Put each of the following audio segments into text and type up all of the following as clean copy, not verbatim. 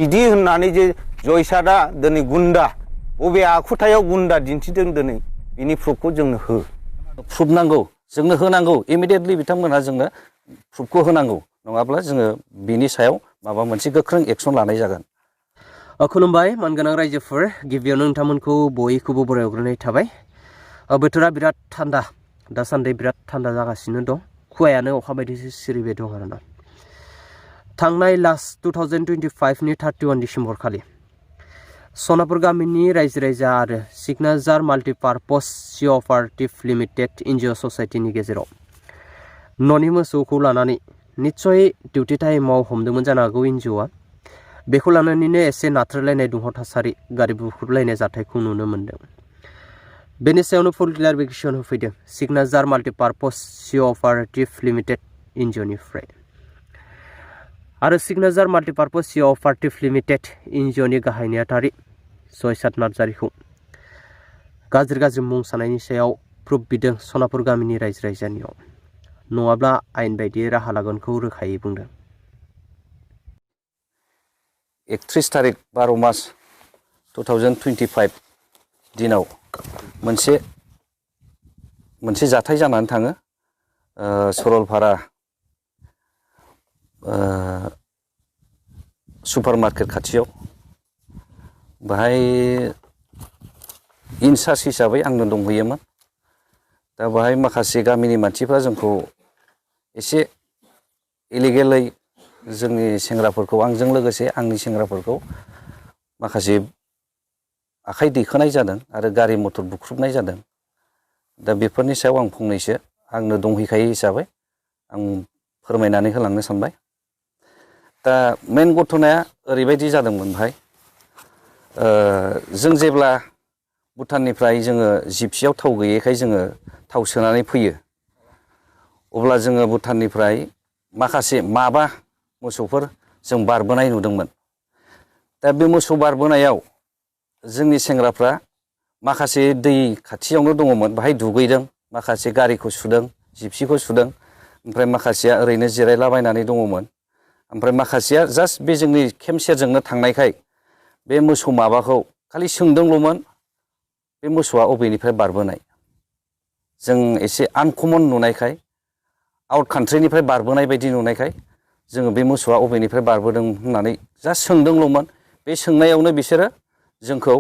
बिदि होननानै जे जयसादा दिनै गुन्दा बबे आखुथायाव गुन्दा दिन्थिदों दिनै बिनि प्रुफखौ जोंनो हो प्रुफ नांगौ जोंनो होनांगौ इमिडियेटलि बिथांमोनहा जोंनो प्रुफखौ होनांगौ नङाब्ला जोङो बिनि सायाव माबा मोनसे गोख्रों एक्सन लानाय जागोन खुलुमबाय मानगोनां रायजोफोर गिबियावनो नोंथांमोनखौ बयखौबो बरायग्रोनाय थाबाय बोथोरा बिराद थान्दा दासान्दि बिराद थान्दा जागासिनो दं खुवायानो अखा बायदिसो सिरिबाय दं आरोना थांनाय लास्ट 2025 नि 31 डिसेम्बर खालि सनापुर गामिनि रायजो राजा आरो सिगनेचार माल्टिपार्पस क'अपारेटिभ लिमिटेड एनजिअ ससाइटिनि गेजेराव न'नि मोसौखौ लानानै निस्सय डिउटि टाइमाव हमदोंमोन जानो हागौ एनजिअआ बेखौ लानानैनो एसे नाथ्रोलायनाय दुंहाव थासारि गारि बुख्रुबलायनाय जाथायखौ नुनो मोन्दों बेनि सायावनो फुल क्लियारिफिकेसन होफैदों सिगनेचार माल्टिपार्पस क'अपारेटिभ लिमिटेड एनजिअनिफ्राय आरो सिगनेचार माल्टिपार्पस क'अपारेटिभ लिमिटेड एनजिअनि गाहाय नेहाथारि जयसाद नार्जारिखौ गाज्रि मुं सानायनि सायाव प्रुफ बिदों सनापुर गामिनि रायजो राजानियाव नङाब्ला आयेन बायदियै राहा लागोनखौ रोखायै बुंदों 31 तारिख 12 मार्च 2025 दिनाव मोनसे जाथाय जानानै थाङो सरलपारा सुपारमार्केट खाथियाव बाहाय इनचार्ज हिसाबै आंनो दंहैयोमोन दा बाहाय माखासे गामिनि मानसिफ्रा जोंखौ एसे इलिगेलै जोंनि सेंग्राफोरखौ आंजों लोगोसे आंनि सेंग्राफोरखौ माखासे आखाइ दैखोनाय जादों आरो गारि मटर बुख्रुबनाय जादों दा बेफोरनि सायाव आं फंनैसो आंनो दंहैखायो हिसाबै आं फोरमायनानै होलांनो सानबाय दा मेन घटनाया ओरैबायदि जादोंमोन भाई जों जेब्ला भुटाननिफ्राय जोङो जिपसियाव थाव गैयैखाय जोङो थाव सोनानै फैयो अब्ला जोङो भुटाननिफ्राय माखासे माबा मोसौफोर जों बारबोनाय नुदोंमोन दा बे मोसौ बारबोनायाव जोंनि सेंग्राफ्रा माखासे दै खाथियावनो दङमोन बाहाय दुगैदों माखासे गारिखौ सुदों जिपसिखौ सुदों ओमफ्राय माखासेया ओरैनो जिरायलाबायनानै दङमोन ओमफ्राय माखासेया जास्ट बे जोंनि केम्प सेरजोंनो थांनायखाय बे मोसौ माबाखौ खालि सोंदोंल'मोन बे मोसौआ अबेनिफ्राय बारबोनाय जों एसे आनकमन नुनायखाय आउट कान्ट्रिनिफ्राय बारबोनाय बायदि नुनायखाय जोङो बे मोसौआ अबेनिफ्राय बारबोदों होननानै जास्ट सोंदोंल'मोन बे सोंनायावनो बिसोरो जोंखौ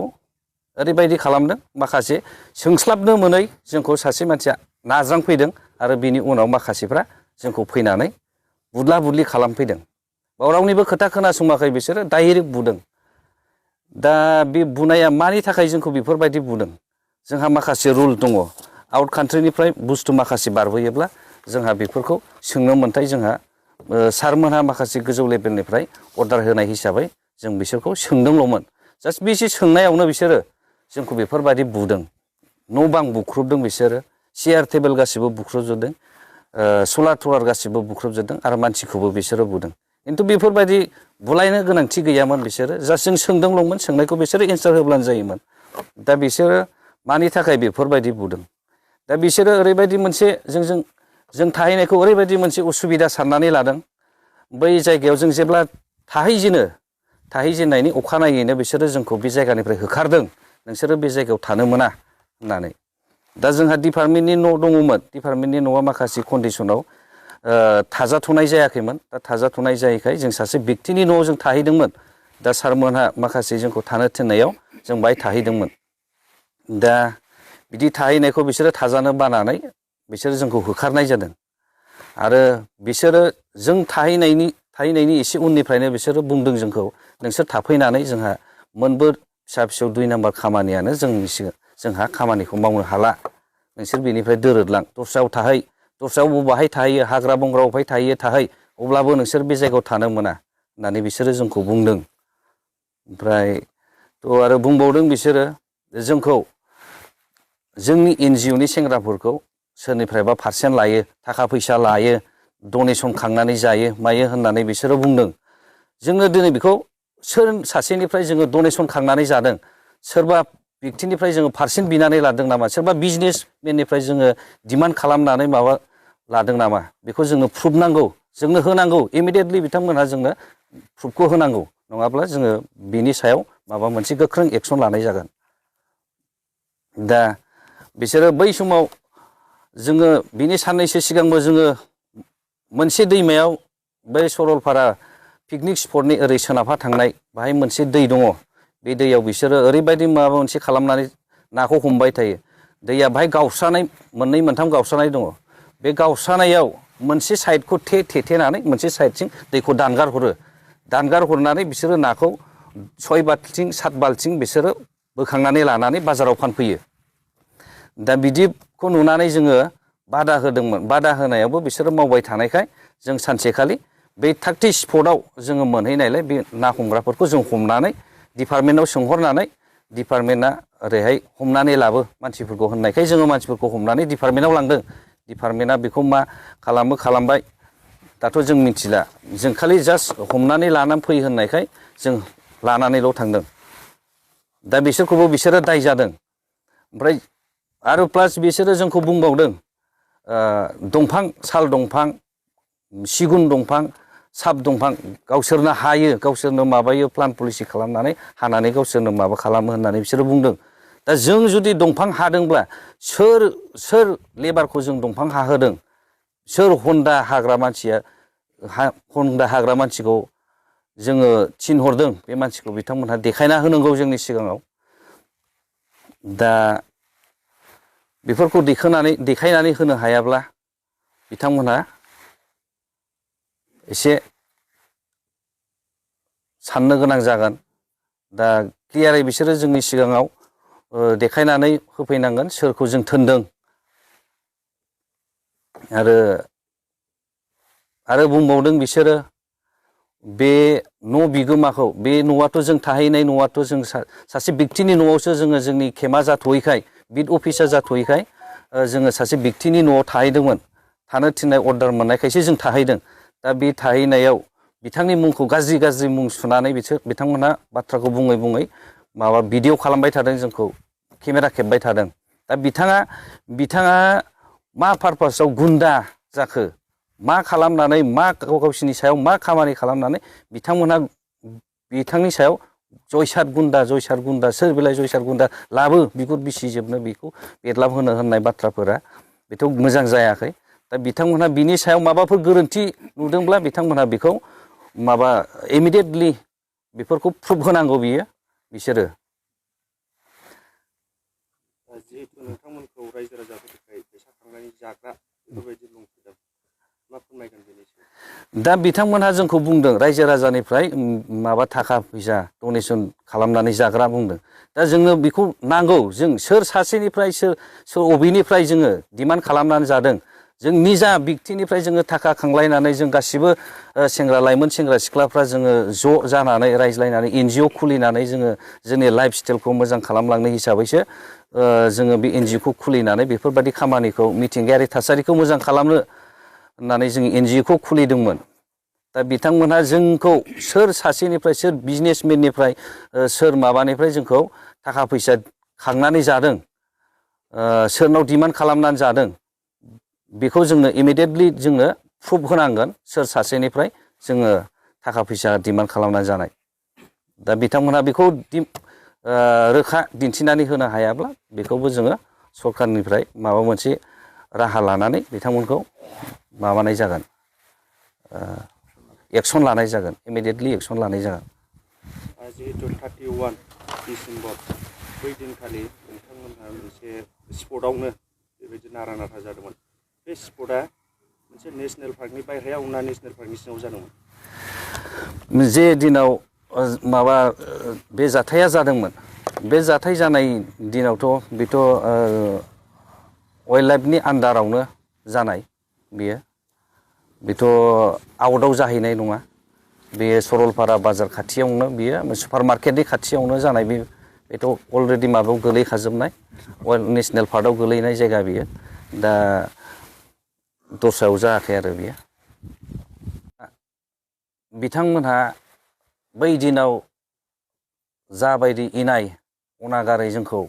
ओरैबायदि खालामदों माखासे सोंस्लाबनो मोनै जोंखौ सासे मानसिया नाज्रांफैदों आरो बिनि उनाव माखासेफ्रा जोंखौ फैनानै बुदला बुदलि खालामफैदों बाव रावनिबो खोथा खोनासङाखै बिसोरो डाइरेक्ट बुदों दा बे बुनाया मानि थाखाय जोंखौ बेफोरबायदि बुदों जोंहा माखासे रुल दङ आउट कान्ट्रिनिफ्राय बुस्थु माखासे बारबोयोब्ला जोंहा बेफोरखौ सोंनो मोन्थाय जोंहा सारमोनहा माखासे गोजौ लेभेलनिफ्राय अर्डार होनाय हिसाबै जों बिसोरखौ सोंदोंल'मोन जास्ट बेसे सोंनायावनो बिसोरो जोंखौ बेफोरबायदि बुदों न' बां बुख्रुबदों बिसोरो चेयार टेबोल गासिबो बुख्रुबजोबदों सलार टलार गासिबो बुख्रुबजोबदों आरो मानसिखौबो बिसोरो बुदों खिन्थु बेफोरबायदि बुलायनो गोनांथि गैयामोन बिसोरो जास्ट जों सोंदोंल'मोन सोंनायखौ बिसोरो एन्सार होब्लानो जायोमोन दा बिसोरो मानि थाखाय बेफोरबायदि बुदों दा बिसोरो ओरैबायदि मोनसे जों थाहैनायखौ ओरैबायदि मोनसे उसुबिदा साननानै लादों बै जायगायाव जों जेब्ला थाहैजेननायनि अखानायैनो बिसोरो जोंखौ बे जायगानिफ्राय होखारदों नोंसोरो बे जायगायाव थानो मोना होननानै दा जोंहा डिपार्टमेन्टनि न' दङमोन डिपार्टमेन्टनि न'आ माखासे कन्डिसनाव थाजाथ'नाय जायाखैमोन दा थाजाथ'नाय जायैखाय जों सासे बेक्तिनि न'आव जों थाहैदोंमोन दा सारमोनहा माखासे जोंखौ थानो थिननायाव जों बाहाय थाहैदोंमोन दा बिदि थाहैनायखौ बिसोरो थाजानो बानानै बिसोरो जोंखौ होखारनाय जादों आरो बिसोरो जों थाहैनायनि एसे उननिफ्रायनो बिसोरो बुंदों जोंखौ नोंसोर थाफैनानै जोंहा मोनबो फिसा फिसौ 2 नाम्बार खामानियानो जोंहा खामानिखौ मावनो हाला नोंसोर बेनिफ्राय दोरोदलां दस्रायाव थाहै दस्रायाव बबाहाय थाहैयो हाग्रा बंग्रा बबाहाय थाहैयो थाहै अब्लाबो नोंसोर बे जायगायाव थानो मोना होननानै बिसोरो जोंखौ बुंदों ओमफ्राय आरो बुंबावदों बिसोरो जोंखौ जोंनि एनजिअनि सेंग्राफोरखौ सोरनिफ्रायबा पारसेन्ट लायो थाखा फैसा लायो डनेसन खांनानै जायो मायो होननानै बिसोरो बुंदों जोङो दिनै बेखौ सोर सासेनिफ्राय जोङो डनेसन खांनानै जादों सोरबा बेक्तिनिफ्राय जोङो पारसेन्ट बिनानै लादों नामा सोरबा बिजनेसमेननिफ्राय जोङो डिमान्ड खालामनानै माबा लादों नामा बेखौ जोंनो प्रुफ नांगौ जोंनो होनांगौ इमिडियेटलि बिथांमोनहा जोंनो प्रुफखौ होनांगौ नङाब्ला जोङो बिनि सायाव माबा मोनसे गोख्रों एक्सन लानाय जागोन। दा बिसोरो बै समाव जोङो बिनि साननैसो सिगांबो जोङो मोनसे दैमायाव बै सरलपारा पिकनिक स्पटनि ओरै सोनाबहा थांनाय बाहाय मोनसे दै दङ। बे दैयाव बिसोरो ओरैबायदि माबा मोनसे खालामनानै नाखौ हमबाय थायो। दैया बाहाय गावस्रानाय मोननै मोनथाम गावस्रानाय दङ। बे गावस्रानायाव मोनसे साइडखौ थेथेनानै मोनसे साइडथिं दैखौ दानगार हरो। दानगार हरनानै बिसोरो नाखौ 6 बाल्थिं 7 बाल्थिं बिसोरो बोखांनानै लानानै बाजाराव फानफैयो। दा बिदिखौ नुनानै जोङो बादा होदोंमोन। बादा होनायावबो बिसोरो मावबाय थानायखाय जों सानसेखालि बै थागथि स्पटआव जोङो मोनहैनायलाय बे ना हमग्राफोरखौ जों हमनानै डिपार्टमेन्टआव सोंहरनानै डिपार्टमेन्टआ ओरैहाय हमनानै लाबो मानसिफोरखौ होननायखाय जोङो मानसिफोरखौ हमनानै डिपार्टमेन्टआव लांदों। डिपार्टमेन्टआ बेखौ मा खालामो खालामबाय दाथ' जों मिथिला। जों खालि जास्ट हमनानै लानानै फै होननायखाय जों लानानैल' थांदों। दा बिसोरखौबो बिसोरो दाय जादों। ओमफ्राय आरो प्लास बिसोरो जोंखौ बुंबावदों दंफां साल दंफां सिगुन दंफां साब दंफां गावसोरनो हायो गावसोरनो माबायो प्लान पलिसि खालामनानै हानानै गावसोरनो माबा खालामो होननानै बिसोरो बुंदों। दा जों जुदि दंफां हादोंब्ला सोर लेबारखौ जों दंफां हाहोदों? सोर हन्दा हाग्रा मानसिया हन्दा हाग्रा मानसिखौ जोङो थिनहरदों? बे मानसिखौ बिथांमोनहा देखायना होनांगौ जोंनि सिगाङाव। दा बेफोरखौ देखायनानै होनो हायाब्ला बिथांमोनहा एसे साननो गोनां जागोन। दा क्लियारै बिसोरो जोंनि सिगाङाव देखायनानै होफैनांगोन सोरखौ जों थोनदों। आरो बुंबावदों बिसोरो बे न' बिगोमाखौ बे न'आथ' जों थाहैनाय न'आथ' जों सासे बेक्तिनि न'आवसो जोङो जोंनि खेमा जाथ'यैखाय बिट अफिसा जाथ'यैखाय जोङो सासे बेक्तिनि न'आव थाहैदोंमोन। थानो थिननाय अर्डार मोननायखायसो जों थाहैदों। दा बे थाहैनायाव बिथांनि मुंखौ गाज्रि मुं सुनानै बिथांमोनहा बाथ्राखौ बुङै बुङै माबा भिडिअ खालामबाय थादों। जोंखौ केमेरा खेबबाय थादों। दा बिथाङा मा पारपासाव गुन्दा जाखो? मा खालामनानै मा गावसिनि सायाव मा खामानि खालामनानै बिथांमोनहा बिथांनि सायाव जयसार गुन्दा सोर बेलाय जयसार गुन्दा लाबो बिगुर बिसिजोबनो बेखौ बेदलाब होनो होननाय बाथ्राफोरा बेथ' मोजां जायाखै। दा बिथांमोनहा बिनि सायाव माबाफोर गोरोन्थि नुदोंब्ला बिथांमोनहा बेखौ माबा इमिडियेटलि बेफोरखौ प्रुफ होनांगौ बिसोरो। जिहेतु नोंथांमोनखौ रायजो राजाफोरनिफ्राय फैसा खांनानै जाग्रा बेफोरबायदि बुंफैदों, मा फोरमायगोन बेनि सायाव? दा बिथांमोनहा जोंखौ बुंदों रायजो राजानिफ्राय माबा थाखा फैसा डनेसन खालामनानै जाग्रा बुंदों। दा जोंनो बेखौ नांगौ। जों सोर सासेनिफ्राय सोर अबेनिफ्राय जोङो डिमान्ड खालामनानै जादों? जों निजा बेक्तिनिफ्राय जोङो थाखा खांलायनानै जों गासिबो लाइमोन सेंग्रा सिख्लाफ्रा जोङो ज' जानानै रायज्लायनानै NGO खुलिनानै जोङो जोंनि लाइफ स्टाइलखौ मोजां खालामलांनो हिसाबैसो जोङो बे NGO खुलिनानै बेफोरबायदि खामानिखौ मिथिंगायारि थासारिखौ मोजां खालामनो होननानै जों NGO खुलिदोंमोन। दा बिथांमोनहा जोंखौ सोर सासेनिफ्राय सोर बिजनेसमेननिफ्राय सोर माबानिफ्राय जोंखौ थाखा फैसा खांनानै जादों, सोरनाव डिमान्ड खालामनानै जादों, बेखौ जोंनो इमिडियेटलि जोंनो प्रुफ होनांगोन सोर सासेनिफ्राय जोङो थाखा फैसा डिमान्ड खालामनानै जानाय। दा बिथांमोनहा बेखौ रोखा दिन्थिनानै होनो हायाब्ला बेखौबो जोङो सरखारनिफ्राय माबा मोनसे राहा लानानै बिथांमोनखौ माबानाय जागोन, एक्सन लानाय जागोन, इमिडियेटलि एक्सन लानाय जागोन। जिहेतु 31 डिसेम्बर बै दिनखालि नोंथांमोनहा मोनसे स्पटआवनो बेबायदि नारा नाथा जादोंमोन। बे स्पटआ मोनसे नेसनेल पार्कनि बायह्रायाव ना नेसनेल पार्कनि सिङाव जादोंमोन? जे दिनाव माबा बे जाथाया जादोंमोन, बे जाथाय जानाय दिनावथ' बेथ' वाइल्ड लाइफनि आन्डारावनो जानाय बेथ' आउटआव जाहैनाय नङा। बे सरलपारा बाजार खाथियावनो बियो सुपार मार्केटनि खाथियावनो जानाय। बेथ' अलरेडि माबायाव गोलैखाजोबनाय नेसनेल पार्कआव गोलैनाय जायगा बियो। दा दस्रायाव जायाखै आरो बियो। बिथांमोनहा बै दिनाव जाबायदि इनाय अनागारै जोंखौ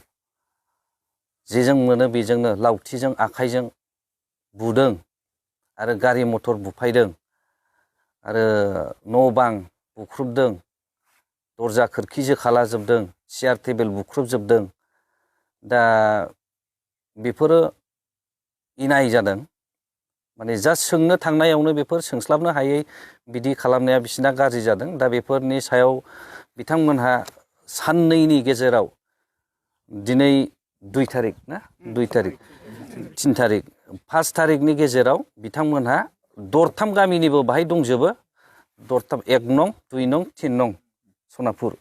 जेजों मोनो बेजोंनो लावथिजों आखाइजों बुदों आरो गारि मथर बुफायदों आरो न' बां बुख्रुबदों दरजा खोरखि जोखालाजोबदों, सियार टेबोल बुख्रुबजोबदों। दा बेफोरो इनाय जादों। माने जास्ट सोंनो थांनायावनो बेफोर सोंस्लाबनो हायै बिदि खालामनाया बिसिना गाज्रि जादों। दा बेफोरनि सायाव बिथांमोनहा साननैनि गेजेराव दिनै 2 तारिख ना 2 तारिख 3 तारिख 5 तारिखनि गेजेराव बिथांमोनहा दरथाम गामिनिबो बाहाय दंजोबो। दरथाम 1 नं 2 नं 3 नं सनापुर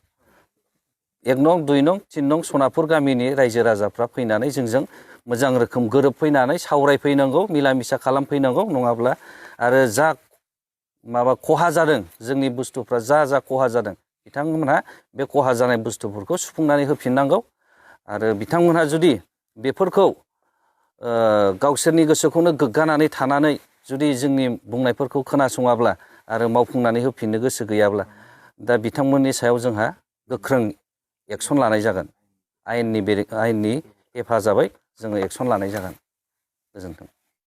1 नं 2 नं 3 नं सनापुर गामिनि रायजो राजाफ्रा फैनानै जोंजों मोजां रोखोम गोरोबफैनानै सावरायफैनांगौ, मिला मिसा खालामफैनांगौ। नङाब्ला आरो जा माबा खहा जादों, जोंनि बुस्थुफ्रा जा खहा जादों, बिथांमोनहा बे खहा जानाय बुस्थुफोरखौ सुफुंनानै होफिननांगौ। आरो बिथांमोनहा जुदि बेफोरखौ गावसोरनि गोसोखौनो गोग्गानानै थानानै जुदि जोंनि बुंनायफोरखौ खोनासङाब्ला आरो मावफुंनानै होफिननो गोसो गैयाब्ला दा बिथांमोननि सायाव जोंहा गोख्रों एक्सन लानाय जागोन। आयेननि हेफाजाबै जोङो एक्सन लानाय जागोन। गोजोन्थों।